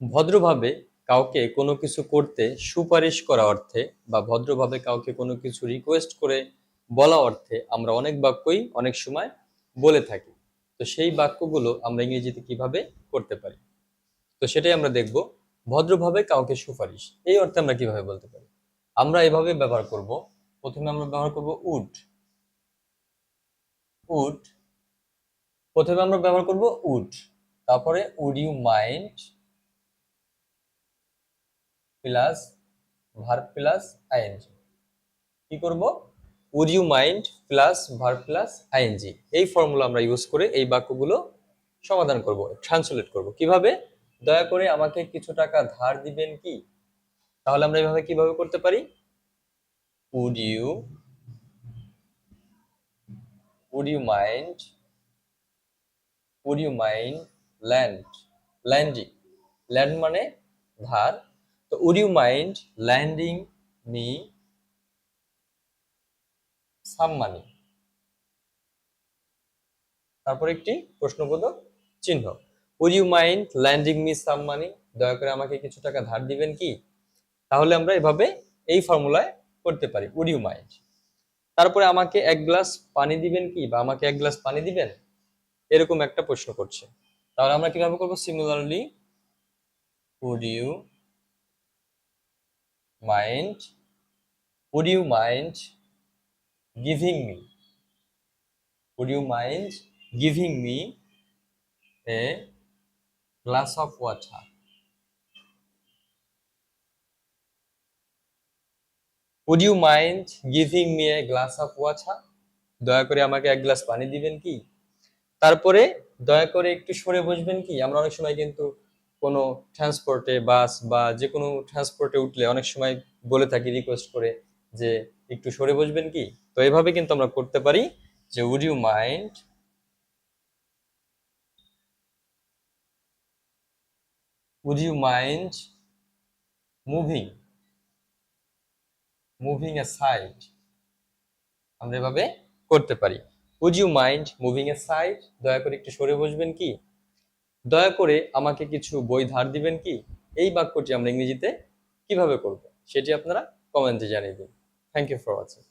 ভদ্রভাবে কাউকে কোনো কিছু করতে সুপারিশ করা অর্থে বা ভদ্রভাবে কাউকে কোনো কিছু রিকোয়েস্ট করে বলা অর্থে আমরা অনেক বাক্যই অনেক সময় বলে থাকি। তো সেই বাক্যগুলো আমরা ইংরেজিতে কিভাবে করতে পারি, তো সেটাই আমরা দেখব। ভদ্রভাবে কাউকে সুপারিশ এই অর্থে আমরা কিভাবে বলতে পারি, আমরা এভাবে ব্যবহার করব। প্রথমে আমরা ব্যবহার করব উড। উড প্রথমে আমরা ব্যবহার করব উড, তারপরে would you mind plus verb plus ING. কি করব? Would you mind plus verb plus ING, এই ফর্মুলা আমরা ইউজ করে এই বাক্যগুলো সমাধান করব, ট্রান্সলেট করব। কিভাবে? দয়া করে আমাকে কিছু টাকা ধার দিবেন কি? তাহলে আমরা এভাবে কিভাবে করতে পারি? Would you would you mind would you mind lend lending, lend মানে ধার। তো would you mind lending me some money, তারপর একটি প্রশ্নবোধক চিহ্ন। Would you mind lending me some money, দয়া করে আমাকে কিছু টাকা ধার দিবেন কি? তাহলে আমরা এভাবে এই ফর্মুলায় করতে পারি, উড ইউ মাইন্ড। তারপরে আমাকে এক গ্লাস পানি দিবেন কি, বা আমাকে এক গ্লাস পানি দিবেন, এরকম একটা প্রশ্ন করছে। তাহলে আমরা কিভাবে করবো? Similarly would you mind would you mind giving me would you mind giving me a glass of water. Would you mind giving me a glass of water, দয়া করে আমাকে এক গ্লাস পানি দিবেন কি? তারপরে দয়া করে একটু সরে বসবেন কি? আমরা অনেক সময় কিন্তু কোনো ট্রান্সপোর্টে, বাস বা যে কোনো ট্রান্সপোর্টে উঠলে অনেক সময় বলে থাকি রিকোয়েস্ট করে যে একটু সরে বসবেন কি। তো এভাবে কিন্তু আমরা করতে পারি যে would you mind would you mind moving moving aside, আমরা এভাবে করতে পারি। Would you mind moving aside, দয়া করে একটু সরে বসবেন কি? দয়া করে আমাকে কিছু বই ধার দিবেন কি? এই বাক্যটি আমরা ইংরেজিতে কিভাবে করব সেটি আপনারা কমেন্টে জানিয়ে দিন। Thank you for watching.